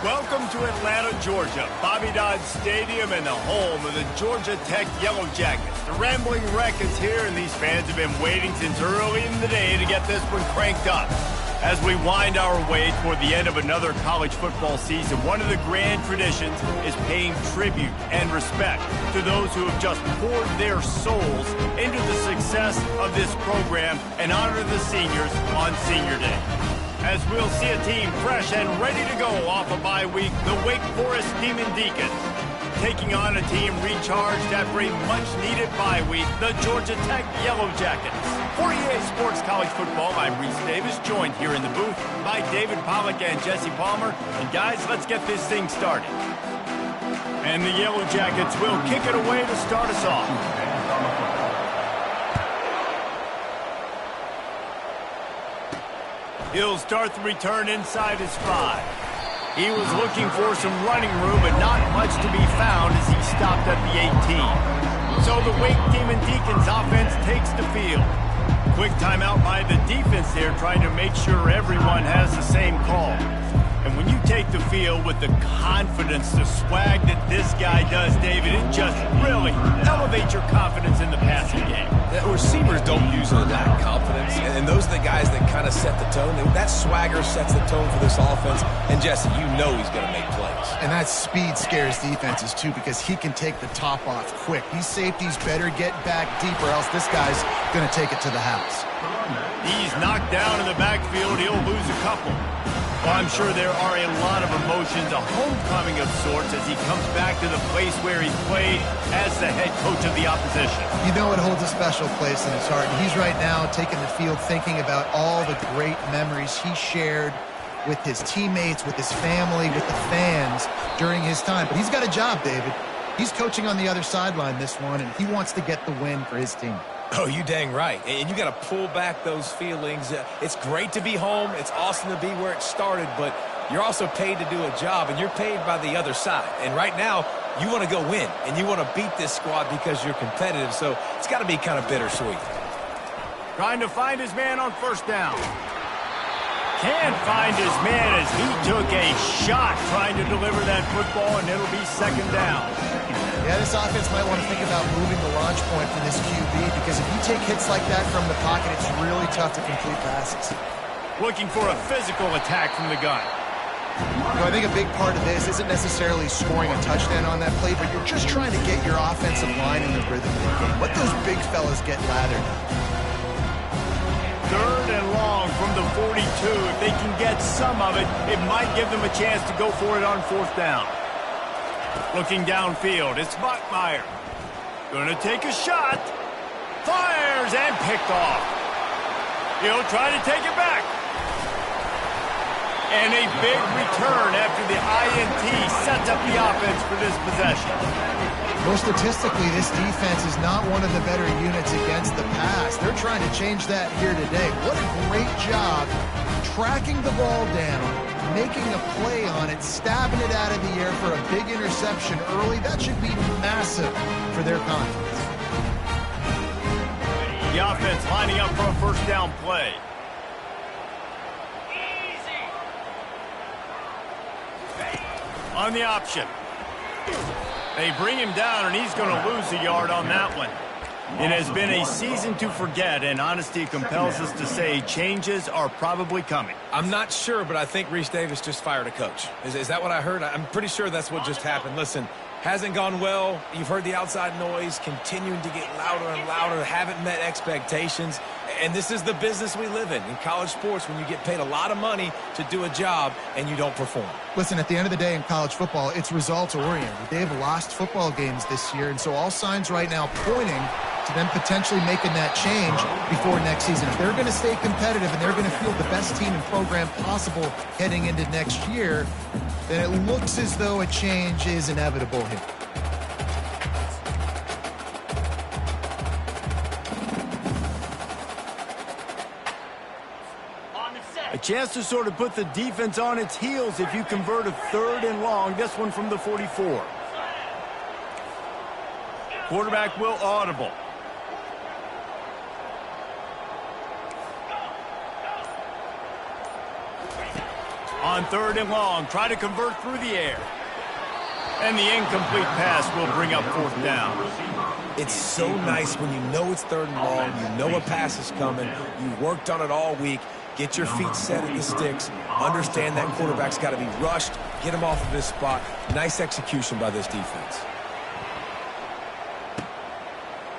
Welcome to Atlanta, Georgia, Bobby Dodd Stadium and the home of the Georgia Tech Yellow Jackets. The Rambling Wreck is here, and these fans have been waiting since early in the day to get this one cranked up. As we wind our way toward the end of another college football season, one of the grand traditions is paying tribute and respect to those who have just poured their souls into the success of this program and honor the seniors on Senior Day. As we'll see a team fresh and ready to go off a bye week, the Wake Forest Demon Deacons taking on a team recharged after a much-needed bye week, the Georgia Tech Yellow Jackets. For EA Sports College Football, I'm Reese Davis, joined here in the booth by David Pollack and Jesse Palmer. And guys, let's get this thing started. And the Yellow Jackets will kick it away to start us off. He'll start the return inside his 5. He was looking for some running room, but not much to be found as he stopped at the 18. So the Wake Demon Deacons offense takes the field. Quick timeout by the defense there, trying to make sure everyone has the same call. And when you take the field with the confidence, the swag that this guy does, David, it just really elevates your confidence in the passing game. The receivers don't usually lack confidence, and those are the guys that kind of set the tone. That swagger sets the tone for this offense, and Jesse, you know he's going to make plays. And that speed scares defenses, too, because he can take the top off quick. These safeties better get back deep, or else this guy's going to take it to the house. He's knocked down in the backfield. He'll lose a couple. Well, I'm sure there are a lot of emotions, a homecoming of sorts, as he comes back to the place where he played as the head coach of the opposition. You know it holds a special place in his heart. And he's right now taking the field thinking about all the great memories he shared with his teammates, with his family, with the fans during his time. But he's got a job, David. He's coaching on the other sideline this one, and he wants to get the win for his team. Oh, you dang right. And you got to pull back those feelings. It's great to be home. It's awesome to be where it started, but you're also paid to do a job, and you're paid by the other side. And right now, you want to go win, and you want to beat this squad because you're competitive, so it's got to be kind of bittersweet. Trying to find his man on first down. Can't find his man as he took a shot trying to deliver that football, and it'll be second down. Yeah, this offense might want to think about moving the launch point for this QB, because if you take hits like that from the pocket, it's really tough to complete passes. Looking for a physical attack from the gun. You know, I think a big part of this isn't necessarily scoring a touchdown on that play, but you're just trying to get your offensive line in the rhythm of the game. Let those big fellas get lathered. Third and long from the 42. If they can get some of it, it might give them a chance to go for it on fourth down. Looking downfield, it's Bachmeier. Gonna take a shot. Fires and picked off. He'll try to take it back. And a big return after the INT sets up the offense for this possession. Well, statistically, this defense is not one of the better units against the pass. They're trying to change that here today. What a great job tracking the ball down, making a play on it, stabbing it out of the air for a big interception early. That should be massive for their confidence. The offense lining up for a first down play. On the option. They bring him down, and he's going to lose a yard on that one. It has been a season to forget, and honesty compels us to say changes are probably coming. I'm not sure, but I think Reese Davis just fired a coach. Is that what I heard? I'm pretty sure that's what just happened. Listen, hasn't gone well. You've heard the outside noise continuing to get louder and louder, haven't met expectations. And this is the business we live in college sports, when you get paid a lot of money to do a job and you don't perform. Listen, at the end of the day in college football, it's results-oriented. They've lost football games this year, and so all signs right now pointing to them potentially making that change before next season. If they're going to stay competitive and they're going to field the best team and program possible heading into next year, then it looks as though a change is inevitable here. A chance to sort of put the defense on its heels if you convert a third and long. This one from the 44. Quarterback will audible. On 3rd and long, try to convert through the air. And the incomplete pass will bring up 4th down. It's so nice when you know it's 3rd and long, you know a pass is coming, you worked on it all week, get your feet set at the sticks, understand that quarterback's got to be rushed, get him off of his spot. Nice execution by this defense.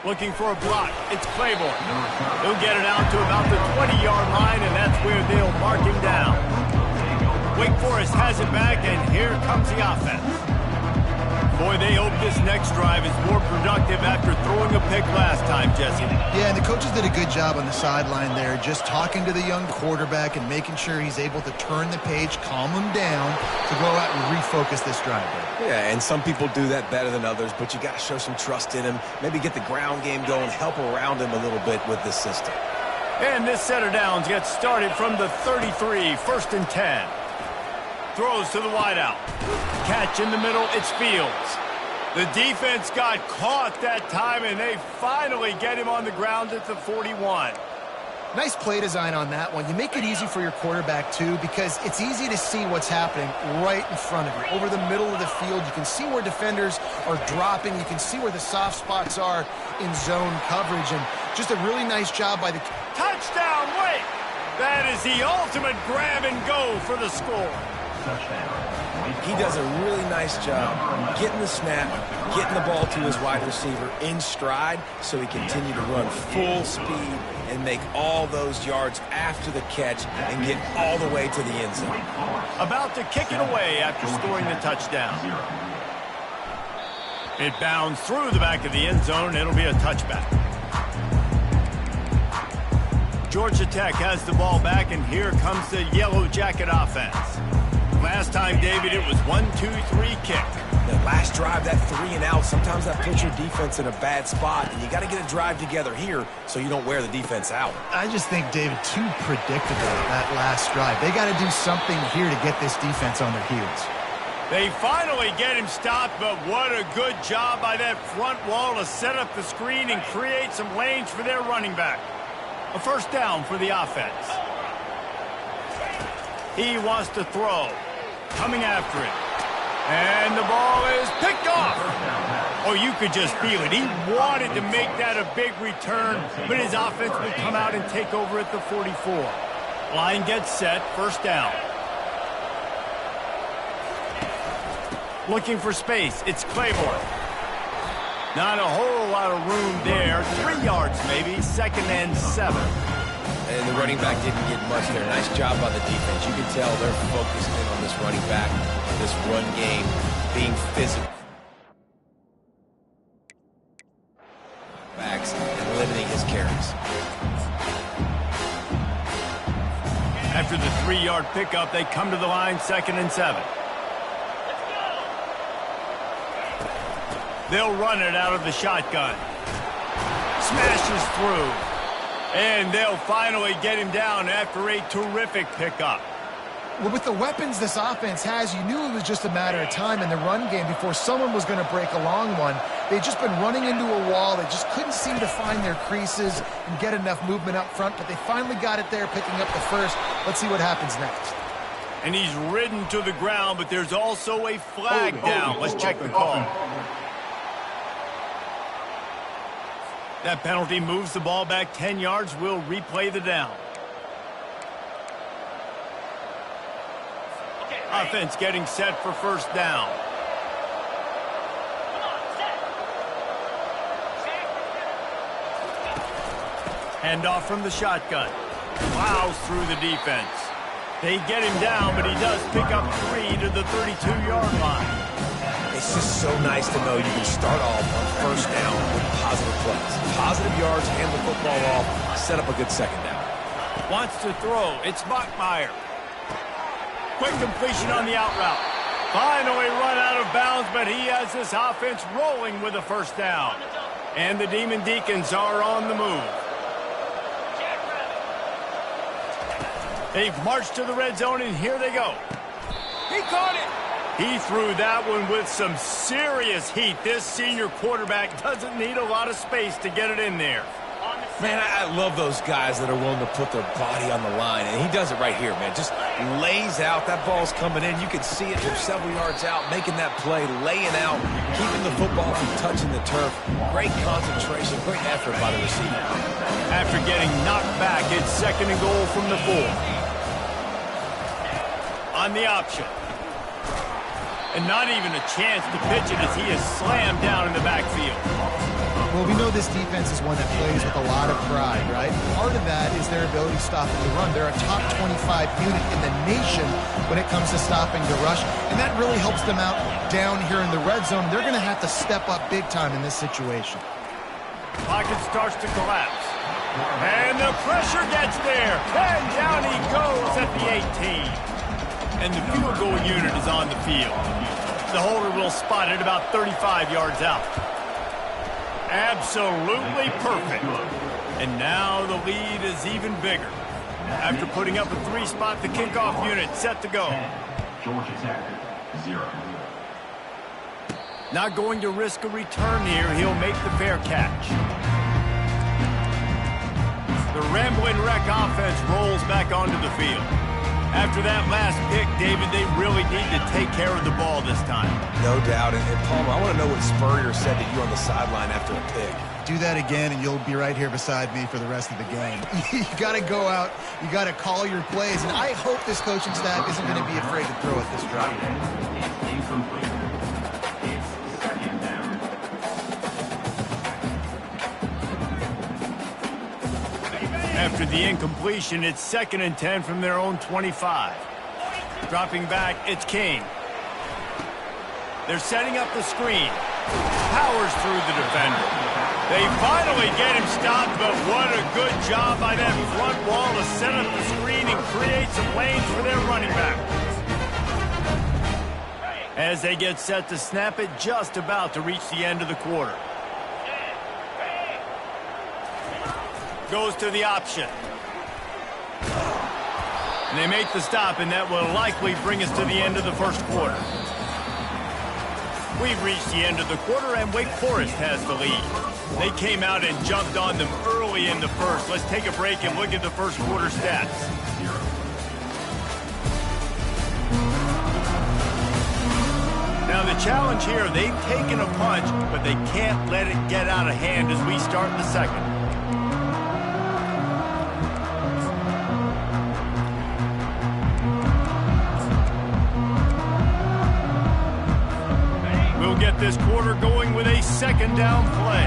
Looking for a block. It's Claiborne. He'll get it out to about the 20-yard line, and that's where they'll mark him down. Wake Forest has it back, and here comes the offense. Boy, they hope this next drive is more productive after throwing a pick last time, Jesse. Yeah, and the coaches did a good job on the sideline there, just talking to the young quarterback and making sure he's able to turn the page, calm him down to go out and refocus this drive. Yeah, and some people do that better than others, but you got to show some trust in him, maybe get the ground game going, help around him a little bit with this system. And this set of downs gets started from the 33, 1st and 10. Throws to the wideout. Catch in the middle, it's Fields. The defense got caught that time, and they finally get him on the ground at the 41. Nice play design on that one. You make it easy for your quarterback, too, because it's easy to see what's happening right in front of you. Over the middle of the field, you can see where defenders are dropping. You can see where the soft spots are in zone coverage, and just a really nice job by the... Touchdown, Wake! That is the ultimate grab and go for the score. He does a really nice job getting the snap, getting the ball to his wide receiver in stride so he continue to run full speed and make all those yards after the catch and get all the way to the end zone. About to kick it away after scoring the touchdown. It bounds through the back of the end zone. It'll be a touchback. Georgia Tech has the ball back, and here comes the Yellow Jacket offense. Last time, David, it was 1-2-3 kick. That last drive, that 3 and out, sometimes that puts your defense in a bad spot, and you got to get a drive together here so you don't wear the defense out. I just think, David, too predictable that last drive. They got to do something here to get this defense on their heels. They finally get him stopped, but what a good job by that front wall to set up the screen and create some lanes for their running back. A 1st down for the offense. He wants to throw. Coming after it. And the ball is picked off. Oh, you could just feel it. He wanted to make that a big return, but his offense would come out and take over at the 44. Line gets set, 1st down. Looking for space. It's Claiborne. Not a whole lot of room there. 3 yards maybe, 2nd and 7. And the running back didn't get much there. Nice job by the defense. You can tell they're focused in on this running back, this run game, being physical. Backs and limiting his carries. After the 3-yard pickup, they come to the line, 2nd and 7. They'll run it out of the shotgun. Smashes through. And they'll finally get him down after a terrific pickup. Well, with the weapons this offense has, you knew it was just a matter of time in the run game before someone was going to break a long one. They'd just been running into a wall. They just couldn't seem to find their creases and get enough movement up front, but they finally got it there, picking up the first. Let's see what happens next. And he's ridden to the ground, but there's also a flag down. Let's check the call. That penalty moves the ball back 10 yards. We'll replay the down. Offense getting set for 1st down. Handoff from the shotgun. Plows through the defense. They get him down, but he does pick up 3 to the 32-yard line. It's just so nice to know you can start off on 1st down with positive plays. Positive yards, hand the football off, set up a good 2nd down. Wants to throw. It's Bachmeier. Quick completion on the out route. Finally run out of bounds, but he has this offense rolling with a 1st down. And the Demon Deacons are on the move. They've marched to the red zone, and here they go. He caught it. He threw that one with some serious heat. This senior quarterback doesn't need a lot of space to get it in there. Man, I love those guys that are willing to put their body on the line, and he does it right here, man. Just lays out. That ball's coming in. You can see it from several yards out, making that play, laying out, keeping the football from touching the turf. Great concentration, great effort by the receiver. After getting knocked back, it's 2nd and goal from the 4. On the option. And not even a chance to pitch it as he is slammed down in the backfield. Well, we know this defense is one that plays with a lot of pride, right? Part of that is their ability to stop the run. They're a top 25 unit in the nation when it comes to stopping the rush, and that really helps them out down here in the red zone. They're going to have to step up big time in this situation. Pocket starts to collapse. And the pressure gets there. And down he goes at the 18. And the field goal unit is on the field. The holder will spot it about 35 yards out. Absolutely perfect. And now the lead is even bigger. After putting up a 3-spot, the kickoff unit set to go. Georgia Tech, 0. Not going to risk a return here. He'll make the fair catch. The Rambling Wreck offense rolls back onto the field. After that last pick, David, they really need to take care of the ball this time. No doubt. And Palmer, I want to know what Spurrier said to you on the sideline after a pick. Do that again, and you'll be right here beside me for the rest of the game. You got to go out. You got to call your plays. And I hope this coaching staff isn't going to be afraid to throw at this drive. Incomplete. It's 2nd down. After the incompletion, it's 2nd and 10 from their own 25. Dropping back, it's King. They're setting up the screen. Powers through the defender. They finally get him stopped, but what a good job by that front wall to set up the screen and create some lanes for their running back. As they get set to snap it, just about to reach the end of the quarter. Goes to the option. And they make the stop, and that will likely bring us to the end of the first quarter. We've reached the end of the quarter, and Wake Forest has the lead. They came out and jumped on them early in the first. Let's take a break and look at the first quarter stats. Now the challenge here, they've taken a punch, but they can't let it get out of hand as we start the second. We'll get this quarter going with a 2nd down play.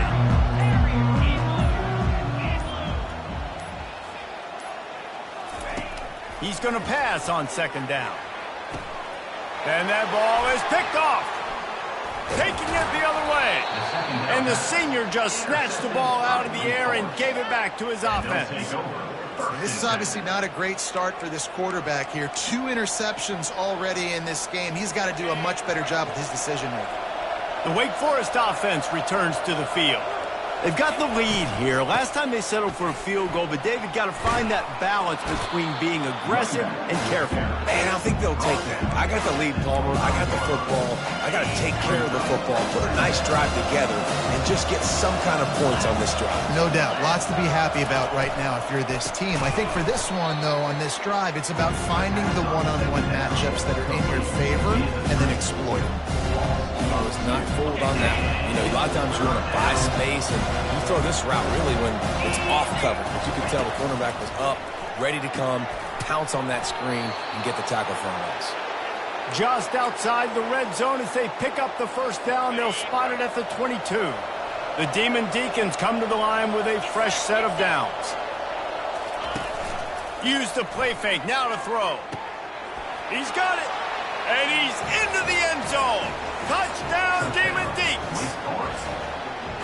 He's going to pass on 2nd down. And that ball is picked off. Taking it the other way. And the senior just snatched the ball out of the air and gave it back to his offense. This is obviously not a great start for this quarterback here. 2 interceptions already in this game. He's got to do a much better job with his decision-making. The Wake Forest offense returns to the field. They've got the lead here. Last time they settled for a field goal, but David got to find that balance between being aggressive and careful. Man, I think they'll take that. I got the lead, Palmer. I got the football. I got to take care of the football, put a nice drive together, and just get some kind of points on this drive. No doubt. Lots to be happy about right now if you're this team. I think for this one, though, on this drive, it's about finding the one-on-one matchups that are in your favor and then exploit them. I was not fooled on that. You know, a lot of times you want to buy space, and you throw this route really when it's off cover. But you can tell the cornerback was up, ready to come, pounce on that screen, and get the tackle for a loss. Just outside the red zone as they pick up the first down. They'll spot it at the 22. The Demon Deacons come to the line with a fresh set of downs. Use the play fake. Now to throw. He's got it. And he's into the end zone. Touchdown, Demon Deacons.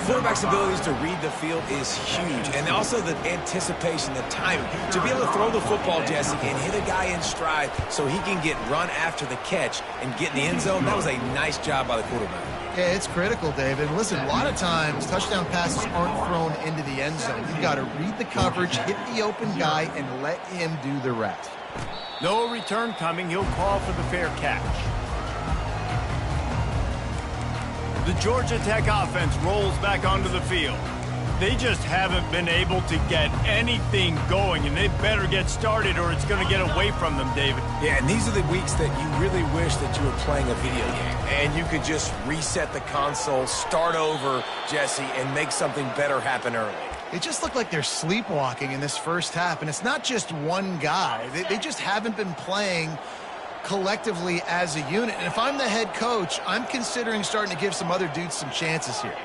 Quarterback's abilities to read the field is huge, and also the anticipation, the timing. To be able to throw the football, Jesse, and hit a guy in stride so he can get run after the catch and get in the end zone, that was a nice job by the quarterback. Yeah, it's critical, David. Listen, a lot of times touchdown passes aren't thrown into the end zone. You've got to read the coverage, hit the open guy, and let him do the rest. No return coming. He'll call for the fair catch. The Georgia Tech offense rolls back onto the field. They just haven't been able to get anything going, and they better get started or it's going to get away from them, David. Yeah, and these are the weeks that you really wish that you were playing a video game and you could just reset the console, start over, Jesse, and make something better happen early. They just look like they're sleepwalking in this first half, and it's not just one guy. They just haven't been playing collectively as a unit. And if I'm the head coach, I'm considering starting to give some other dudes some chances here.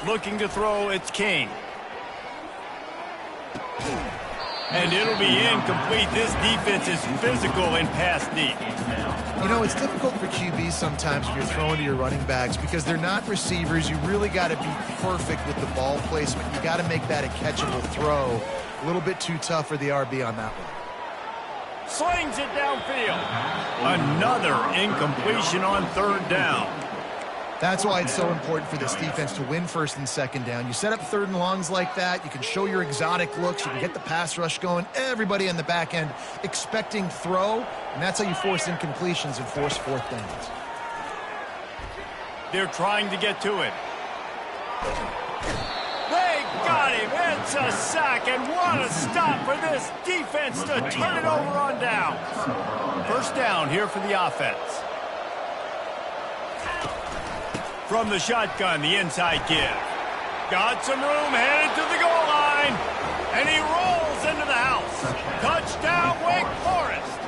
Looking to throw, it's King. And it'll be incomplete. This defense is physical and pass deep. You know, it's difficult for QBs sometimes when you're throwing to your running backs because they're not receivers. You really got to be perfect with the ball placement. You got to make that a catchable throw. A little bit too tough for the RB on that one. Slings it downfield. Another incompletion on third down. That's why it's so important for this defense to win first and second down. You set up third and longs like that. You can show your exotic looks. You can get the pass rush going. Everybody on the back end expecting throw, and that's how you force incompletions and force fourth downs. They're trying to get to it. They got him. It's a sack, and what a stop for this defense to turn it over on down. First down here for the offense. From the shotgun, the inside give. Got some room, headed to the goal line. And he rolls into the house. Touchdown, Wake Forest.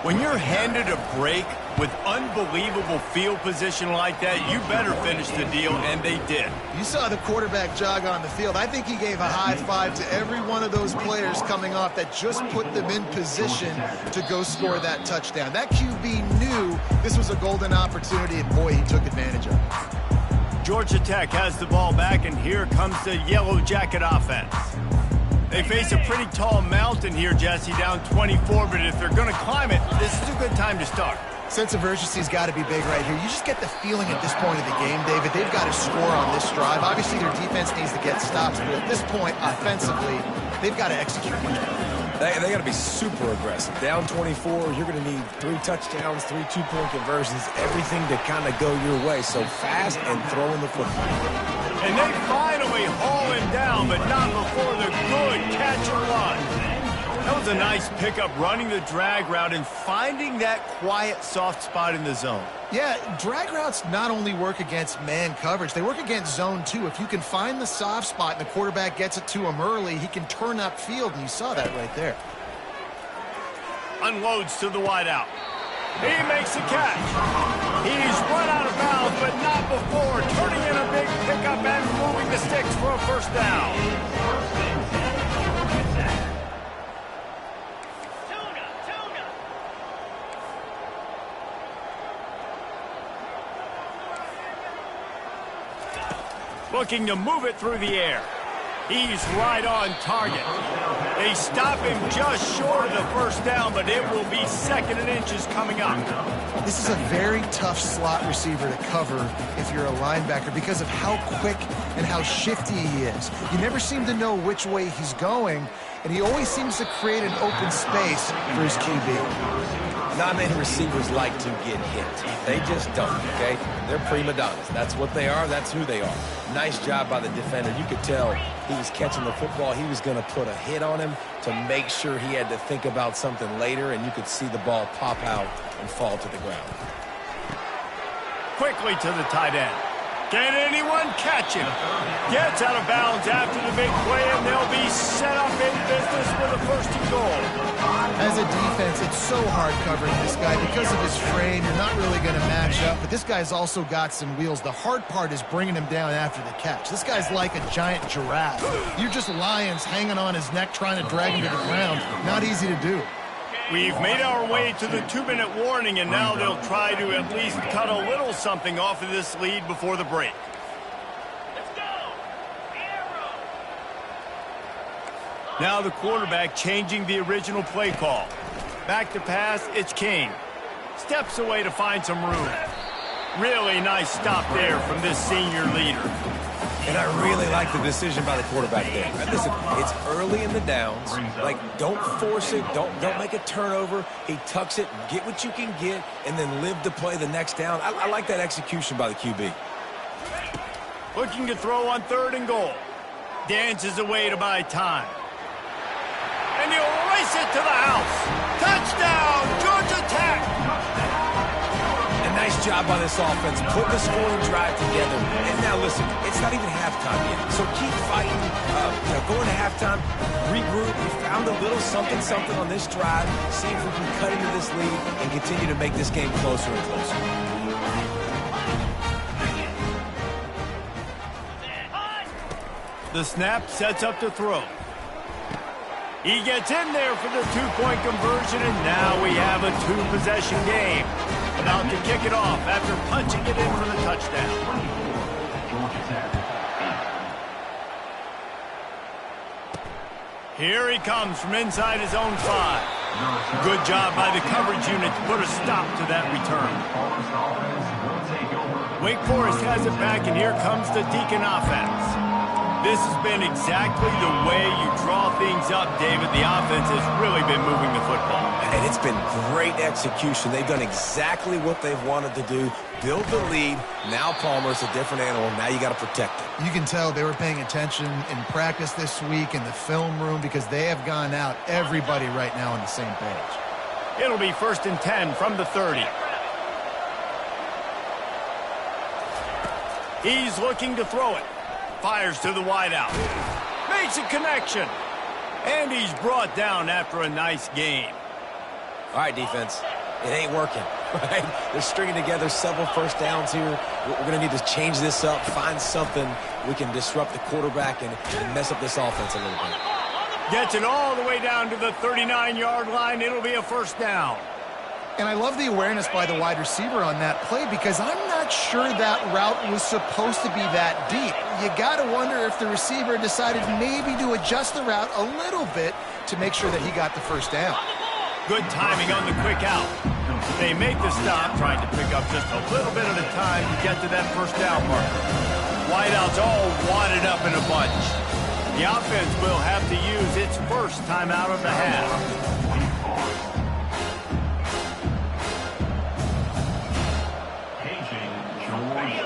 When you're handed a break with unbelievable field position like that, you better finish the deal, and they did. You saw the quarterback jog on the field. I think he gave a high five to every one of those players coming off that just put them in position to go score that touchdown. That QB knew this was a golden opportunity, and boy, he took advantage of it. Georgia Tech has the ball back, and here comes the Yellow Jacket offense. They face a pretty tall mountain here, Jesse, down 24, but if they're going to climb it, this is a good time to start. Sense of urgency's got to be big right here. You just get the feeling at this point of the game, David, they've got to score on this drive. Obviously, their defense needs to get stops, but at this point, offensively, they've got to execute much better. They got to be super aggressive. Down 24, you're going to need 3 touchdowns, 3 two-point conversions, everything to kind of go your way. So fast and throwing the football. And they finally haul him down, but not before the good catch and run. That was a nice pickup, running the drag route and finding that quiet, soft spot in the zone. Yeah, drag routes not only work against man coverage, they work against zone too. If you can find the soft spot and the quarterback gets it to him early, he can turn upfield, and you saw that right there. Unloads to the wideout. He makes the catch. He's run out of bounds, but not before turning in a big pickup and moving the sticks for a first down. Looking to move it through the air. He's right on target. They stop him just short of the first down, but it will be second and inches coming up. This is a very tough slot receiver to cover if you're a linebacker because of how quick and how shifty he is. You never seem to know which way he's going, and he always seems to create an open space for his QB. Not many receivers like to get hit. They just don't, okay? They're prima donnas. That's what they are. That's who they are. Nice job by the defender. You could tell he was catching the football. He was going to put a hit on him to make sure he had to think about something later, and you could see the ball pop out and fall to the ground. Quickly to the tight end. Can anyone catch him? Gets out of bounds after the big play, and they'll be set up in business with a first and goal. As a defense, it's so hard covering this guy because of his frame. You're not really going to match up, but this guy's also got some wheels. The hard part is bringing him down after the catch. This guy's like a giant giraffe. You're just lions hanging on his neck trying to drag him to the ground. Not easy to do. We've made our way to the 2-minute warning, and now they'll try to at least cut a little something off of this lead before the break. Let's go! Now the quarterback changing the original play call. Back to pass, it's King. Steps away to find some room. Really nice stop there from this senior leader. And I really like the decision by the quarterback there. Listen, it's early in the downs. Like, don't force it. Don't make a turnover. He tucks it, get what you can get, and then live to play the next down. I like that execution by the QB. looking to throw on 3rd and goal. Dances away to buy time. And he'll race it to the house. Touchdown, Georgia Tech! A nice job by this offense, put the scoring drive together. And now listen, it's not even halftime yet, so keep fighting. Going to halftime, regroup. We found a little something on this drive. See if we can cut into this lead and continue to make this game closer and closer. The snap sets up to throw. He gets in there for the 2-point conversion, and now we have a 2-possession game. About to kick it off after punching it in for the touchdown. Here he comes from inside his own 5. Good job by the coverage unit to put a stop to that return. Wake Forest has it back, and here comes the Deacon offense. This has been exactly the way you draw things up, David. The offense has really been moving the football. And it's been great execution. They've done exactly what they've wanted to do. Build the lead. Now Palmer's a different animal. Now you got to protect it. You can tell they were paying attention in practice this week in the film room because they have gone out, everybody right now on the same page. It'll be 1st and 10 from the 30. He's looking to throw it. Fires to the wideout. Makes a connection. And he's brought down after a nice game. All right, defense. It ain't working, right? They're stringing together several first downs here. We're going to need to change this up, find something we can disrupt the quarterback and mess up this offense a little bit. Gets it all the way down to the 39-yard line. It'll be a 1st down. And I love the awareness by the wide receiver on that play because I'm not sure that route was supposed to be that deep. You got to wonder if the receiver decided maybe to adjust the route a little bit to make sure that he got the 1st down. Good timing on the quick out. They make the stop, trying to pick up just a little bit at a time to get to that 1st down marker. Wideouts all wadded up in a bunch. The offense will have to use its first timeout of the half.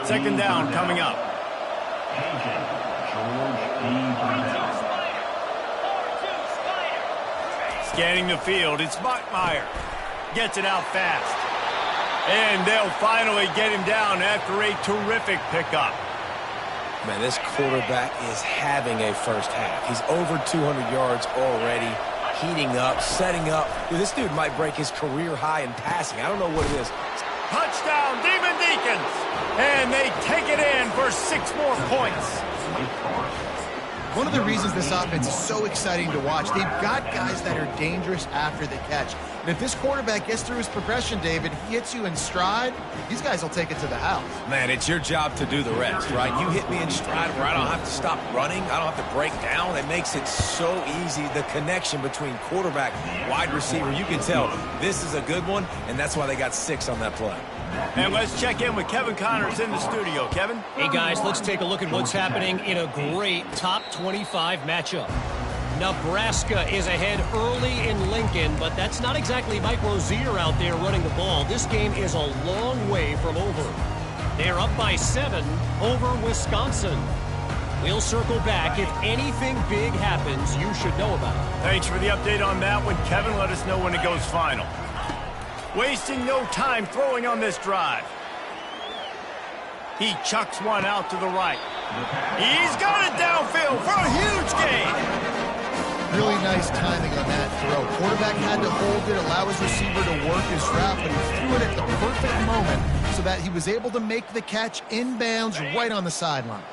2nd down coming up. Scanning the field, it's Bachmeier. Gets it out fast. And they'll finally get him down after a terrific pickup. Man, this quarterback is having a first half. He's over 200 yards already, heating up, setting up. Dude, this dude might break his career high in passing. I don't know what it is. Touchdown, Demon Deacons! And they take it in for 6 more points. One of the reasons this offense is so exciting to watch, they've got guys that are dangerous after the catch. And if this quarterback gets through his progression, David, he hits you in stride, these guys will take it to the house. Man, it's your job to do the rest, right? You hit me in stride where I don't have to stop running. I don't have to break down. It makes it so easy. The connection between quarterback, wide receiver, you can tell this is a good one, and that's why they got 6 on that play. And let's check in with Kevin Connors in the studio. Kevin? Hey, guys, let's take a look at what's happening in a great top 25 matchup. Nebraska is ahead early in Lincoln, but that's not exactly Mike Rozier out there running the ball. This game is a long way from over. They're up by 7 over Wisconsin. We'll circle back. If anything big happens, you should know about it. Thanks for the update on that one, Kevin. Let us know when it goes final. Wasting no time throwing on this drive. He chucks one out to the right. He's got it downfield for a huge gain. Really nice timing on that throw. Quarterback had to hold it, allow his receiver to work his route, but he threw it at the perfect moment so that he was able to make the catch inbounds right on the sideline.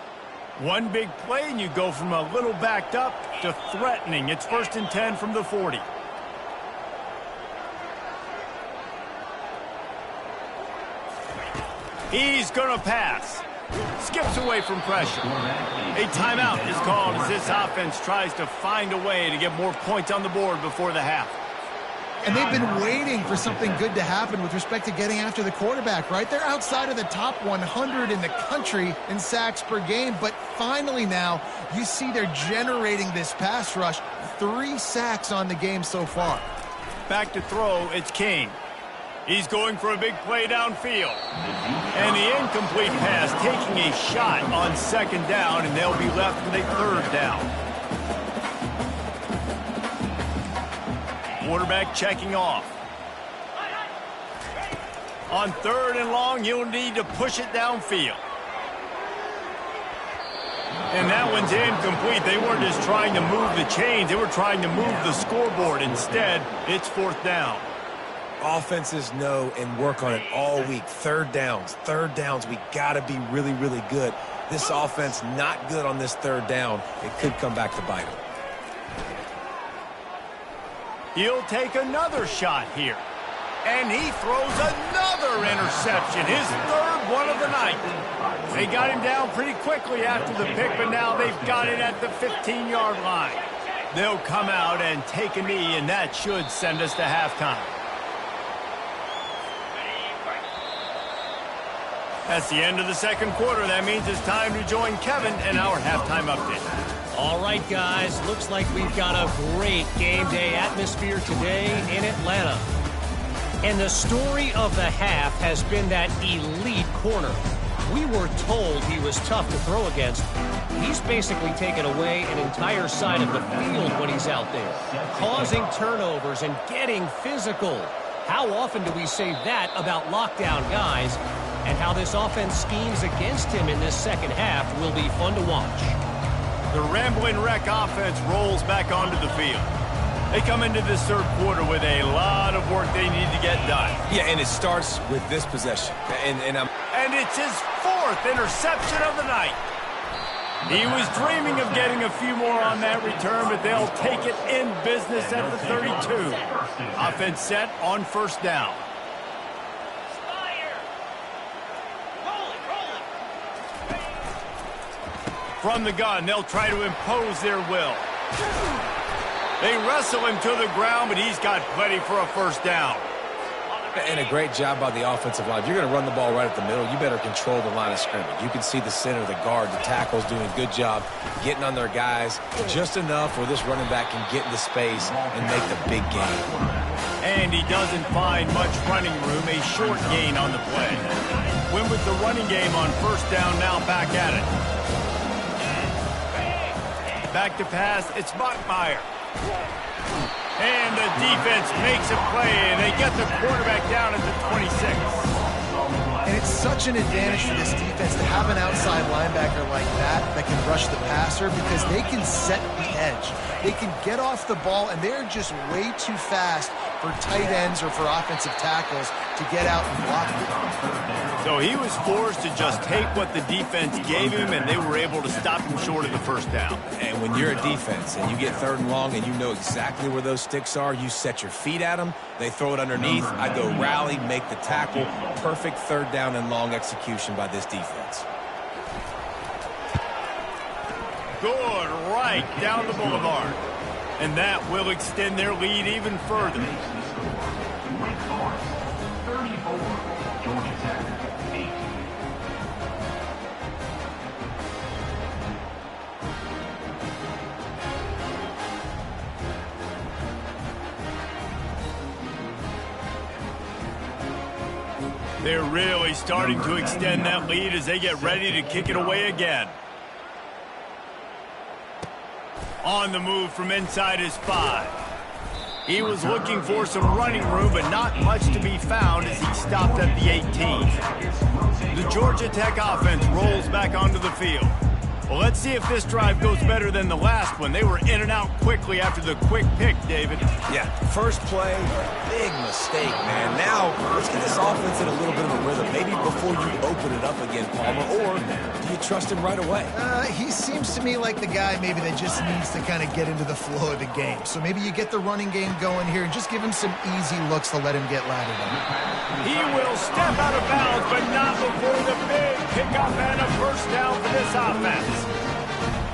One big play, and you go from a little backed up to threatening. It's 1st and 10 from the 40. He's going to pass. Skips away from pressure. A timeout is called as this offense tries to find a way to get more points on the board before the half. And they've been waiting for something good to happen with respect to getting after the quarterback, right? They're outside of the top 100 in the country in sacks per game, but finally now you see they're generating this pass rush. 3 sacks on the game so far. Back to throw, it's King. He's going for a big play downfield. And the incomplete pass taking a shot on second down, and they'll be left with a third down. Quarterback checking off. On third and long, you'll need to push it downfield. And that one's incomplete. They weren't just trying to move the chains. They were trying to move the scoreboard. Instead, it's fourth down. Offenses know and work on it all week. Third downs, we got to be really, really good. This offense not good on this third down. It could come back to bite them. He'll take another shot here. And he throws another interception, his third one of the night. They got him down pretty quickly after the pick, but now they've got it at the 15-yard line. They'll come out and take a knee, and that should send us to halftime. That's the end of the second quarter. That means it's time to join Kevin and our halftime update. All right, guys, looks like we've got a great game day atmosphere today in Atlanta. And the story of the half has been that elite corner. We were told he was tough to throw against. He's basically taken away an entire side of the field when he's out there, causing turnovers and getting physical. How often do we say that about lockdown guys? And how this offense schemes against him in this second half will be fun to watch. The Rambling Wreck offense rolls back onto the field. They come into this third quarter with a lot of work they need to get done. Yeah, and it starts with this possession. And it's his fourth interception of the night. He was dreaming of getting a few more on that return, but they'll take it in business at the 32. Offense set on first down. From the gun, they'll try to impose their will. They wrestle him to the ground, but he's got plenty for a first down. And a great job by the offensive line. If you're going to run the ball right at the middle, you better control the line of scrimmage. You can see the center, the guard, the tackles doing a good job getting on their guys just enough where this running back can get into space and make the big gain. And he doesn't find much running room, a short gain on the play. Win with the running game on first down, now back at it. Back to pass, it's Bachmeier. And the defense makes a play, and they get the quarterback down at the 26. And it's such an advantage for this defense to have an outside linebacker like that can rush the passer because they can set the edge. They can get off the ball, and they're just way too fast for tight ends or for offensive tackles to get out and block it. So he was forced to just take what the defense gave him, and they were able to stop him short of the first down. And when you're a defense and you get third and long and you know exactly where those sticks are, you set your feet at them, they throw it underneath, I go rally, make the tackle. Perfect third down and long execution by this defense. Good, right down the boulevard. And that will extend their lead even further. Wake Forest, 34. Georgia Tech, 18. They're really starting to extend that lead as they get ready to kick it away again. On the move from inside his 5. He was looking for some running room, but not much to be found as he stopped at the 18. The Georgia Tech offense rolls back onto the field. Well, let's see if this drive goes better than the last one. They were in and out quickly after the quick pick, David. Yeah, first play, big mistake, man. Now, let's get this offense in a little bit of a rhythm. Maybe before you open it up again, Palmer, or do you trust him right away? He seems to me like the guy maybe that just needs to kind of get into the flow of the game. So maybe you get the running game going here and just give him some easy looks to let him get laddered up. He will step out of bounds, but not before the big pickup and a first down for this offense.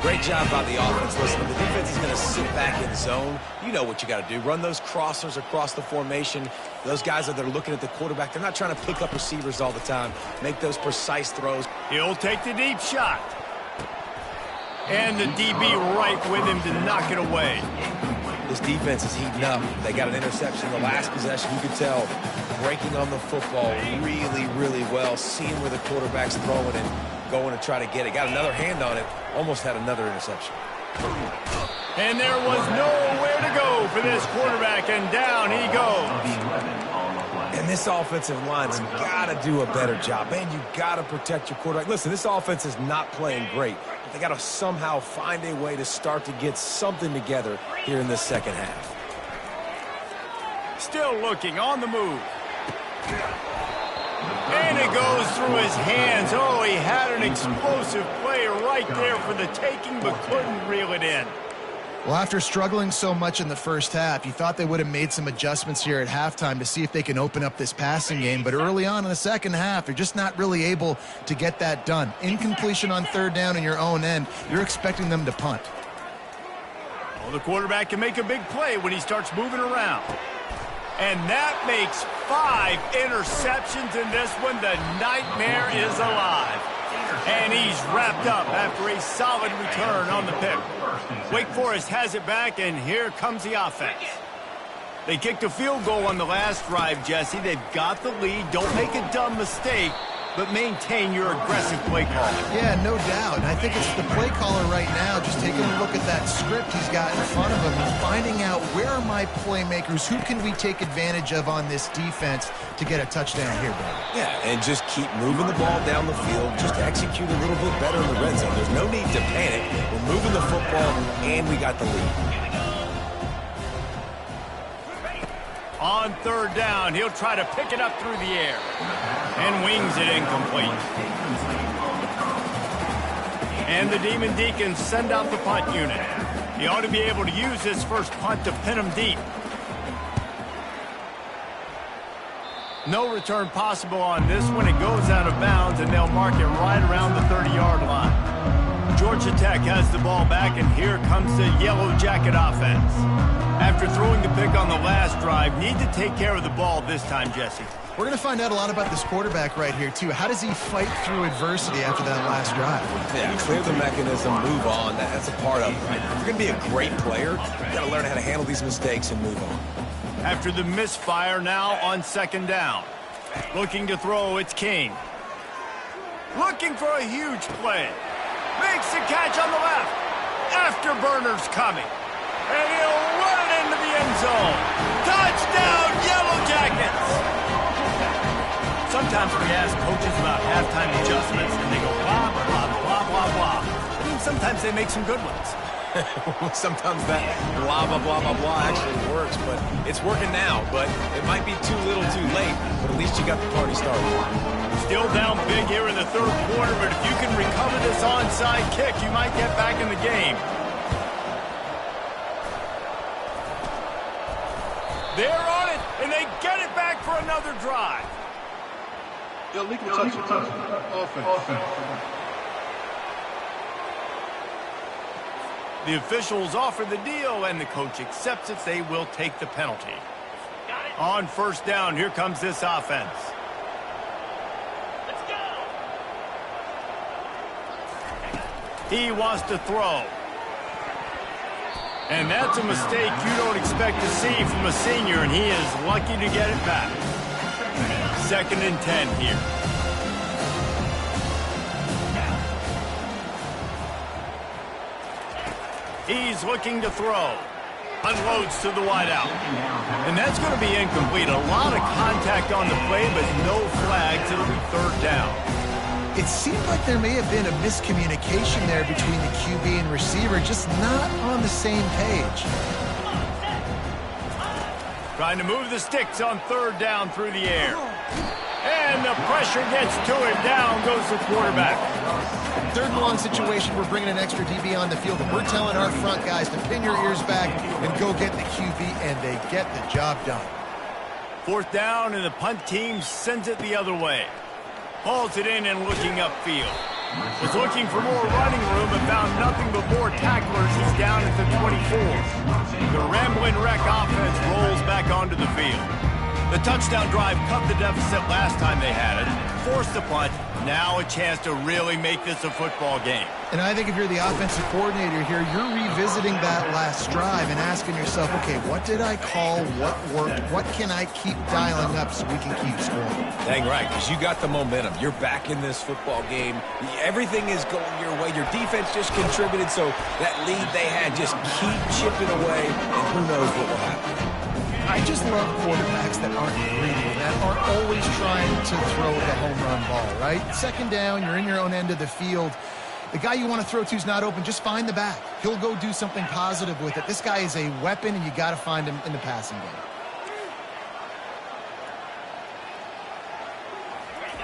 Great job by the offense. Listen, the defense is going to sit back in zone. You know what you got to do. Run those crossers across the formation. Those guys that are looking at the quarterback, they're not trying to pick up receivers all the time. Make those precise throws. He'll take the deep shot. And the DB right with him to knock it away. This defense is heating up. They got an interception in the last possession. You could tell breaking on the football really, really well, seeing where the quarterback's throwing and going to try to get it. Got another hand on it, almost had another interception. And there was nowhere to go for this quarterback, and down he goes. And this offensive line's got to do a better job. Man, you got to protect your quarterback. Listen, this offense is not playing great. But they got to somehow find a way to start to get something together here in the second half. Still looking on the move. And it goes through his hands. Oh, he had an explosive play right there for the taking, but couldn't reel it in. Well, after struggling so much in the first half, you thought they would have made some adjustments here at halftime to see if they can open up this passing game. But early on in the second half, they're just not really able to get that done. Incompletion on third down in your own end, you're expecting them to punt. Well, the quarterback can make a big play when he starts moving around. And that makes 5 interceptions in this one. The nightmare is alive. And he's wrapped up after a solid return on the pick. Wake Forest has it back, and here comes the offense. They kicked a field goal on the last drive, Jesse. They've got the lead. Don't make a dumb mistake, but maintain your aggressive play call. Yeah, no doubt. And I think it's the play caller right now just taking a look at that script he's got in front of him and finding out where are my playmakers, who can we take advantage of on this defense to get a touchdown here, brother. Yeah, and just keep moving the ball down the field. Just execute a little bit better in the red zone. There's no need to panic. We're moving the football, and we got the lead. On third down, he'll try to pick it up through the air. And wings it incomplete. And the Demon Deacons send out the punt unit. He ought to be able to use this first punt to pin him deep. No return possible on this one. It goes out of bounds, and they'll mark it right around the 30-yard line. Georgia Tech has the ball back, and here comes the Yellow Jacket offense. After throwing the pick on the last drive, need to take care of the ball this time, Jesse. We're going to find out a lot about this quarterback right here, too. How does he fight through adversity after that last drive? Yeah, clear the mechanism, move on. That's a part of it, right? If you're going to be a great player, you got to learn how to handle these mistakes and move on. After the misfire, now on second down. Looking to throw, it's King. Looking for a huge play. Makes the catch on the left. Afterburner's coming. And he'll run it into the end zone. Touchdown, Yellow Jackets! Sometimes we ask coaches about halftime adjustments, and they go blah, blah, blah, blah, blah. I mean, sometimes they make some good ones. Sometimes that blah, blah, blah, blah, blah actually works, but it's working now. But it might be too little too late, but at least you got the party started. Still down big here in the third quarter, but if you can recover this onside kick, you might get back in the game. They're on it, and they get it back for another drive. Illegal touch. Offense. The officials offer the deal, and the coach accepts it. They will take the penalty. On first down, here comes this offense. Let's go. He wants to throw. And that's a mistake you don't expect to see from a senior, and he is lucky to get it back. 2nd and 10 here. He's looking to throw. Unloads to the wideout. And that's going to be incomplete. A lot of contact on the play, but no flags. It'll be third down. It seemed like there may have been a miscommunication there between the QB and receiver, just not on the same page. Trying to move the sticks on third down through the air. And the pressure gets to him. Down goes the quarterback. 3rd and long situation, we're bringing an extra DB on the field, and we're telling our front guys to pin your ears back and go get the QB, and they get the job done. 4th down, and the punt team sends it the other way. Hauls it in and looking upfield. Was looking for more running room but found nothing but more tacklers. He's down at the 24. The Rambling Wreck offense rolls back onto the field. The touchdown drive cut the deficit last time they had it. Forced the punt. Now a chance to really make this a football game. And I think if you're the offensive coordinator here, you're revisiting that last drive and asking yourself, okay, what did I call? What worked? What can I keep dialing up so we can keep scoring? Dang right, because you got the momentum. You're back in this football game. Everything is going your way. Your defense just contributed, so that lead they had, just keep chipping away, and who knows what will happen. I just love quarterbacks that aren't greedy, that aren't always trying to throw the home run ball, right? Second down, you're in your own end of the field. The guy you want to throw to is not open. Just find the back. He'll go do something positive with it. This guy is a weapon, and you got to find him in the passing game.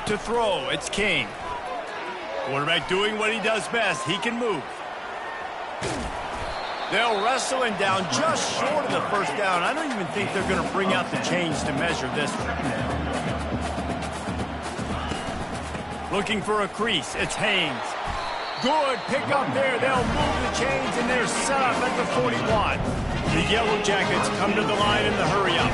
To throw, it's King. Quarterback doing what he does best. He can move. They'll wrestle him down just short of the first down. I don't even think they're going to bring out the chains to measure this one. Looking for a crease. It's Haynes. Good pick up there. They'll move the chains, and they're set up at the 41. The Yellow Jackets come to the line in the hurry-up.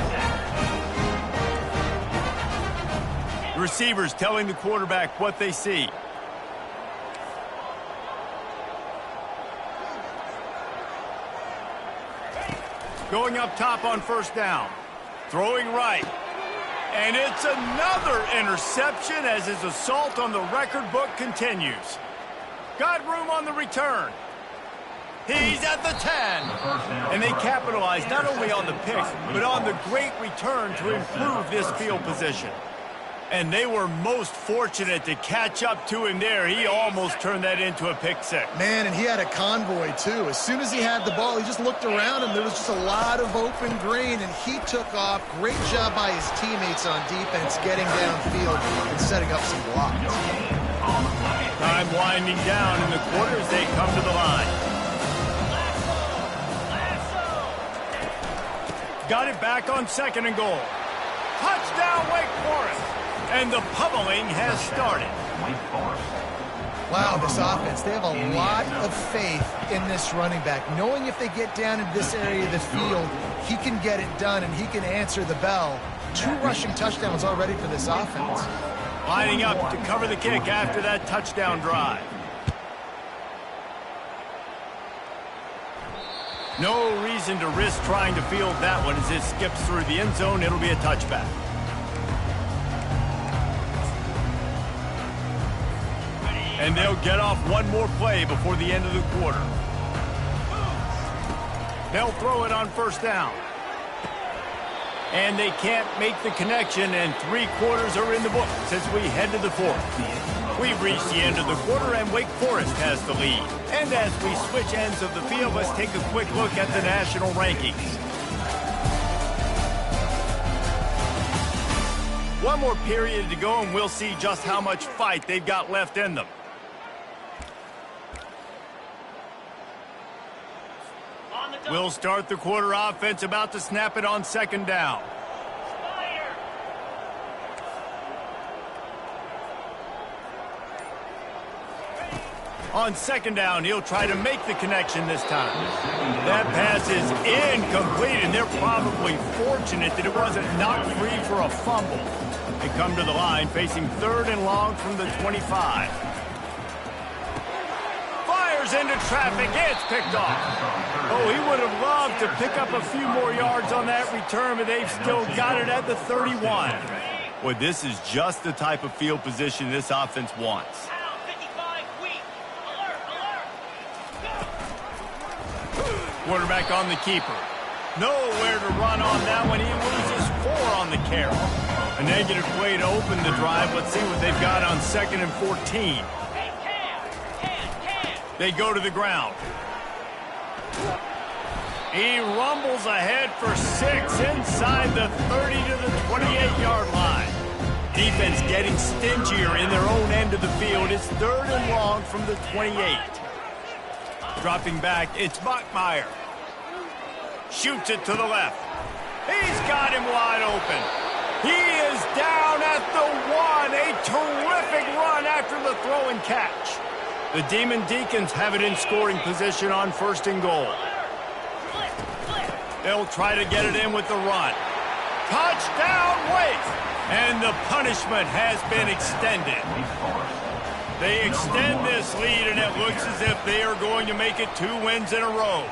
The receivers telling the quarterback what they see. Going up top on first down. Throwing right. And it's another interception as his assault on the record book continues. Got room on the return. He's at the 10. And they capitalize not only on the pick, but on the great return to improve this field position. And they were most fortunate to catch up to him there. He almost turned that into a pick six. Man, and he had a convoy, too. As soon as he had the ball, he just looked around him. There was just a lot of open green, and he took off. Great job by his teammates on defense getting downfield and setting up some blocks. Time winding down in the quarter as they come to the line. Got it back on second and goal. Touchdown, Wake Forest. And the pummeling has started. Wow, this offense, they have a lot of faith in this running back. Knowing if they get down in this area of the field, he can get it done and he can answer the bell. 2 rushing touchdowns already for this offense. Lining up to cover the kick after that touchdown drive. No reason to risk trying to field that one as it skips through the end zone. It'll be a touchback. And they'll get off one more play before the end of the quarter. They'll throw it on first down. And they can't make the connection, and 3 quarters are in the books as we head to the 4th. We've reached the end of the quarter, and Wake Forest has the lead. And as we switch ends of the field, let's take a quick look at the national rankings. One more period to go, and we'll see just how much fight they've got left in them. We'll start the quarter offense, about to snap it on second down. On second down, he'll try to make the connection this time. That pass is incomplete, and they're probably fortunate that it wasn't knocked free for a fumble. They come to the line facing 3rd and long from the 25. Into traffic, it's picked off. Oh, he would have loved to pick up a few more yards on that return, but they've still got it at the 31. Well, this is just the type of field position this offense wants. Quarterback on the keeper. Nowhere to run on that one. He loses 4 on the carry. A negative play to open the drive. Let's see what they've got on 2nd and 14. They go to the ground. He rumbles ahead for 6 inside the 30 to the 28-yard line. Defense getting stingier in their own end of the field. It's 3rd and long from the 28. Dropping back, it's Bachmeier. Shoots it to the left. He's got him wide open. He is down at the 1. A terrific run after the throw and catch. The Demon Deacons have it in scoring position on 1st and goal. They'll try to get it in with the run. Touchdown, Wake! And the punishment has been extended. They extend this lead, and it looks as if they are going to make it 2 wins in a row.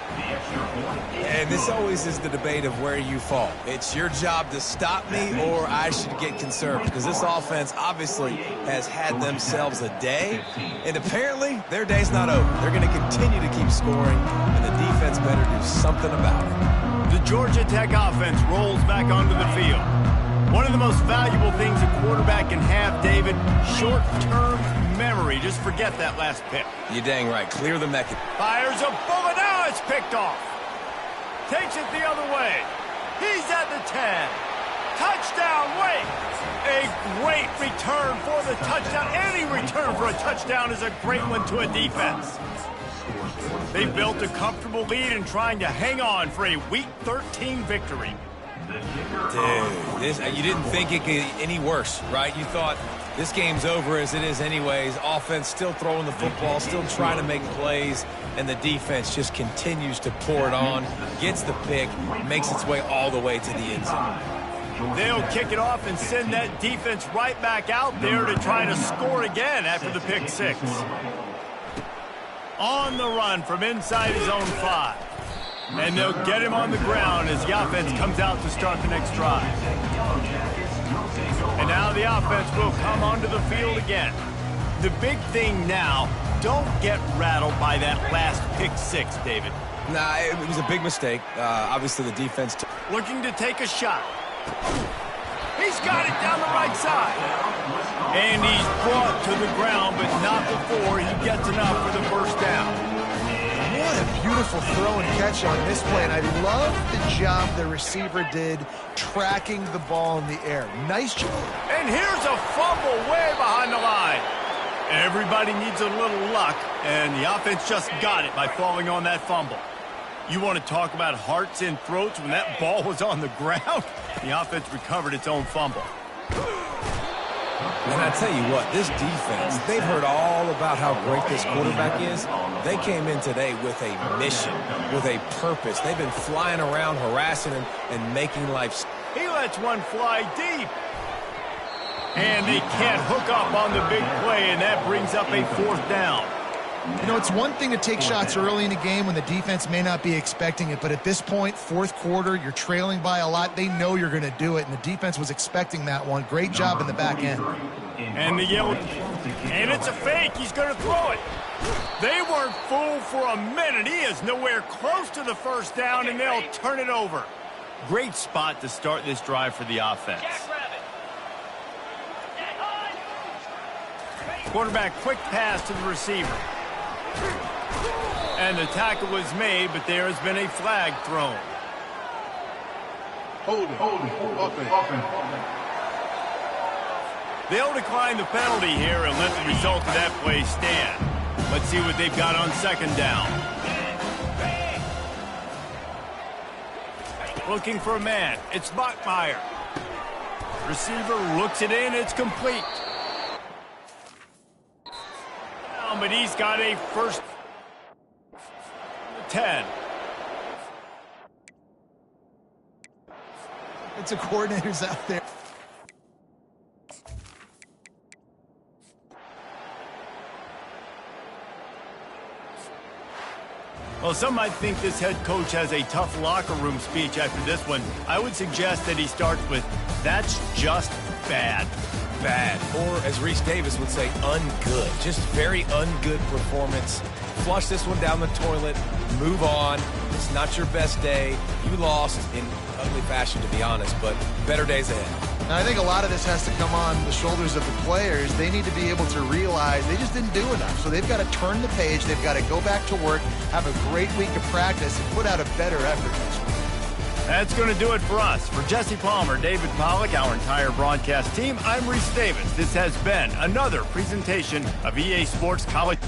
And this always is the debate of where you fall. It's your job to stop me, or I should get conservative, because this offense obviously has had themselves a day, and apparently their day's not over. They're going to continue to keep scoring, and the defense better do something about it. The Georgia Tech offense rolls back onto the field. One of the most valuable things a quarterback can have, David, short-term memory. Just forget that last pick. You're dang right. Clear the mechanism. Fires a bullet. Now it's picked off. Takes it the other way. He's at the 10. Touchdown. Wait. A great return for the touchdown. Any return for a touchdown is a great one to a defense. They built a comfortable lead and trying to hang on for a Week 13 victory. Dude, you didn't think it could get any worse, right? You thought this game's over as it is anyways. Offense still throwing the football, still trying to make plays, and the defense just continues to pour it on, gets the pick, makes its way all the way to the end zone. They'll kick it off and send that defense right back out there to try to score again after the pick 6. On the run from inside his own 5. And they'll get him on the ground as the offense comes out to start the next drive. And now the offense will come onto the field again. The big thing now, don't get rattled by that last pick 6, David. Nah, it was a big mistake. Obviously, the defense... Looking to take a shot. He's got it down the right side. And he's brought to the ground, but not before he gets enough for the first down. What a beautiful throw and catch on this play, and I love the job the receiver did tracking the ball in the air. Nice job. And here's a fumble way behind the line. Everybody needs a little luck, and the offense just got it by falling on that fumble. You want to talk about hearts and throats when that ball was on the ground? The offense recovered its own fumble. And I tell you what, this defense, they've heard all about how great this quarterback is. They came in today with a mission, with a purpose. They've been flying around, harassing him, and making life... He lets one fly deep. And they can't hook up on the big play, and that brings up a 4th down. You know, it's one thing to take shots early in the game when the defense may not be expecting it, but at this point, 4th quarter, you're trailing by a lot. They know you're going to do it, and the defense was expecting that one. Great job in the back end. And the yellow, and it's a fake. He's going to throw it. They weren't fooled for a minute. He is nowhere close to the first down, and they'll turn it over. Great spot to start this drive for the offense. Quarterback quick pass to the receiver. And the tackle was made, but there has been a flag thrown. Hold it. Offense. They'll decline the penalty here and let the result of that play stand. Let's see what they've got on 2nd down. Looking for a man. It's Bachmeier. Receiver looks it in. It's complete. But he's got a first 10. It's a coordinator's out there. Well, some might think this head coach has a tough locker room speech after this one. I would suggest that he starts with, "That's just bad." Bad, or as Reese Davis would say, ungood. Just very ungood performance. Flush this one down the toilet, move on. It's not your best day. You lost in ugly fashion, to be honest, but better days ahead. Now, I think a lot of this has to come on the shoulders of the players. They need to be able to realize they just didn't do enough. So they've got to turn the page. They've got to go back to work, have a great week of practice, and put out a better effort next week. That's going to do it for us. For Jesse Palmer, David Pollack, our entire broadcast team, I'm Reese Davis. This has been another presentation of EA Sports College.